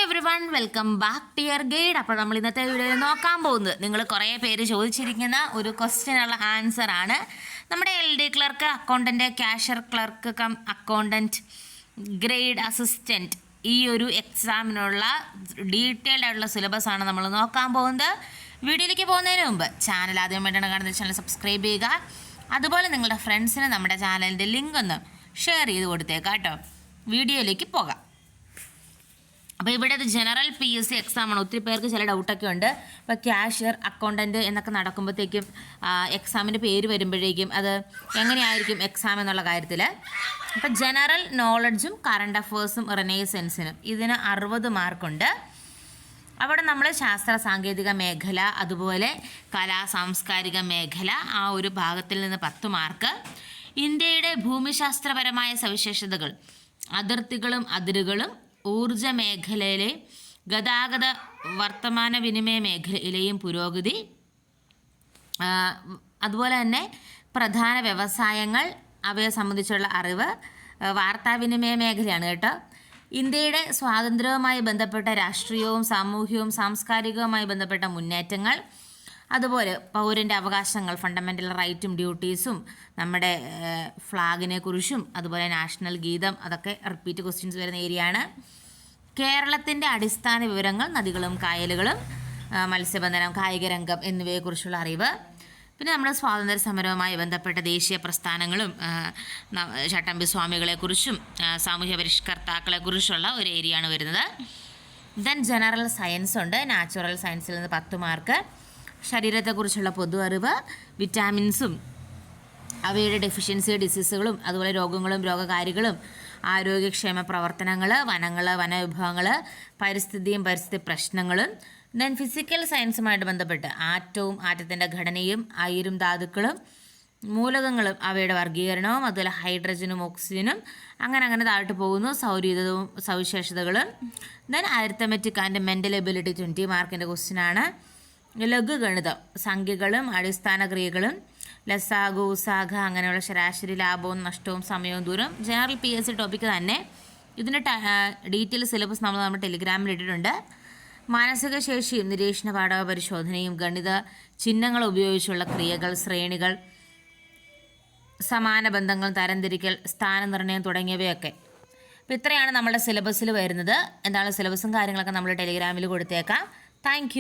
Everyone, welcome back to your guide. അപ്പോൾ നമ്മൾ ഇന്നത്തെ വീഡിയോയിൽ നോക്കാൻ പോകുന്നത് നിങ്ങൾ കുറേ പേര് ചോദിച്ചിരിക്കുന്ന ഒരു ക്വസ്റ്റ്യനുള്ള ആൻസർ ആണ്. നമ്മുടെ LD clerk, accountant, cashier clerk cum accountant, grade assistant ഈ ഒരു എക്സാമിനുള്ള ഡീറ്റെയിൽഡ് ആയിട്ടുള്ള സിലബസ് ആണ് നമ്മൾ നോക്കാൻ പോകുന്നത്. വീഡിയോയിലേക്ക് പോകുന്നതിന് മുമ്പ് ചാനൽ ആദ്യമായിട്ടാണ് കാണുന്നത്, ചാനൽ സബ്സ്ക്രൈബ് ചെയ്യുക. അതുപോലെ നിങ്ങളുടെ ഫ്രണ്ട്സിന് നമ്മുടെ ചാനലിൻ്റെ ലിങ്ക് ഒന്ന് ഷെയർ ചെയ്ത് കൊടുത്തേക്കാം കേട്ടോ. വീഡിയോയിലേക്ക് പോകാം. അപ്പോൾ ഇവിടെ അത് ജനറൽ PSC എക്സാമാണ്. ഒത്തിരി പേർക്ക് ചില ഡൗട്ടൊക്കെ ഉണ്ട്. ഇപ്പോൾ ക്യാഷ്യർ, അക്കൗണ്ടൻറ്റ് എന്നൊക്കെ നടക്കുമ്പോഴത്തേക്കും എക്സാമിൻ്റെ പേര് വരുമ്പോഴേക്കും അത് എങ്ങനെയായിരിക്കും എക്സാം എന്നുള്ള കാര്യത്തിൽ. അപ്പോൾ ജനറൽ നോളജും കറണ്ട് അഫേഴ്സും റിനൈസൻസിനും ഇതിന് 60 മാർക്കുണ്ട്. അവിടെ നമ്മൾ ശാസ്ത്ര സാങ്കേതിക മേഖല, അതുപോലെ കലാ സാംസ്കാരിക മേഖല ആ ഒരു ഭാഗത്തിൽ നിന്ന് 10 മാർക്ക്. ഇന്ത്യയുടെ ഭൂമിശാസ്ത്രപരമായ സവിശേഷതകൾ, അതിർത്തികളും അതിരുകളും, ഊർജ മേഖലയിലെ ഗതാഗത വർത്തമാന വിനിമയ മേഖലയിലെയും പുരോഗതി, അതുപോലെ തന്നെ പ്രധാന വ്യവസായങ്ങൾ അവയെ സംബന്ധിച്ചുള്ള അറിവ്, വാർത്താവിനിമയ മേഖലയാണ് കേട്ടോ. ഇന്ത്യയുടെ സ്വാതന്ത്ര്യവുമായി ബന്ധപ്പെട്ട രാഷ്ട്രീയവും സാമൂഹികവും സാംസ്കാരികവുമായി ബന്ധപ്പെട്ട മുന്നേറ്റങ്ങൾ, അതുപോലെ പൗരൻ്റെ അവകാശങ്ങൾ, ഫണ്ടമെൻ്റൽ റൈറ്റും ഡ്യൂട്ടീസും, നമ്മുടെ ഫ്ലാഗിനെ കുറിച്ചും, അതുപോലെ നാഷണൽ ഗീതം, അതൊക്കെ റിപ്പീറ്റ് ക്വസ്റ്റ്യൻസ് വരുന്ന ഏരിയയാണ്. കേരളത്തിൻ്റെ അടിസ്ഥാന വിവരങ്ങൾ, നദികളും കായലുകളും, മത്സ്യബന്ധനം, കായിക രംഗം എന്നിവയെക്കുറിച്ചുള്ള അറിവ്. പിന്നെ നമ്മുടെ സ്വാതന്ത്ര്യ സമരവുമായി ബന്ധപ്പെട്ട ദേശീയ പ്രസ്ഥാനങ്ങളും ചട്ടമ്പി സ്വാമികളെക്കുറിച്ചും സാമൂഹ്യ പരിഷ്കർത്താക്കളെക്കുറിച്ചുള്ള ഒരു ഏരിയയാണ് വരുന്നത്. ദെൻ ജനറൽ സയൻസ് ഉണ്ട്. നാച്ചുറൽ സയൻസിൽ നിന്ന് 10 മാർക്ക്. ശരീരത്തെക്കുറിച്ചുള്ള പൊതു അറിവ്, വിറ്റാമിൻസും അവയുടെ ഡെഫിഷ്യൻസി, ഡിസീസുകളും, അതുപോലെ രോഗങ്ങളും രോഗകാരികളും, ആരോഗ്യക്ഷേമ പ്രവർത്തനങ്ങൾ, വനങ്ങൾ, വനവിഭവങ്ങൾ, പരിസ്ഥിതിയും പരിസ്ഥിതി പ്രശ്നങ്ങളും. ദെൻ ഫിസിക്കൽ സയൻസുമായിട്ട് ബന്ധപ്പെട്ട് ആറ്റവും ആറ്റത്തിൻ്റെ ഘടനയും അയിരും ധാതുക്കളും മൂലകങ്ങളും അവയുടെ വർഗീകരണവും, അതുപോലെ ഹൈഡ്രജനും ഓക്സിജനും, അങ്ങനെ താഴോട്ട് പോകുന്നു. സൗരയൂഥവും സവിശേഷതകളും. Then arithmetic and mental ability 20 മാർക്കിൻ്റെ ക്വസ്റ്റ്യനാണ്. ലഘുഗണിതം, സംഖ്യകളും അടിസ്ഥാന ക്രിയകളും, ലസാഗു, ഉസാഗ, അങ്ങനെയുള്ള ശരാശരി ലാഭവും നഷ്ടവും സമയവും ദൂരം. ജനറൽ PSC ടോപ്പിക്ക് തന്നെ. ഇതിൻ്റെ ഡീറ്റെയിൽ സിലബസ് നമ്മൾ ടെലിഗ്രാമിൽ ഇട്ടിട്ടുണ്ട്. മാനസിക ശേഷിയും നിരീക്ഷണ പാഠക പരിശോധനയും, ഗണിത ചിഹ്നങ്ങൾ ഉപയോഗിച്ചുള്ള ക്രിയകൾ, ശ്രേണികൾ, സമാന ബന്ധങ്ങൾ, തരംതിരിക്കൽ, സ്ഥാനനിർണ്ണയം തുടങ്ങിയവയൊക്കെ. അപ്പോൾ ഇത്രയാണ് നമ്മുടെ സിലബസിൽ വരുന്നത്. എന്താണ് സിലബസും കാര്യങ്ങളൊക്കെ നമ്മൾ ടെലിഗ്രാമിൽ കൊടുത്തേക്കാം. താങ്ക്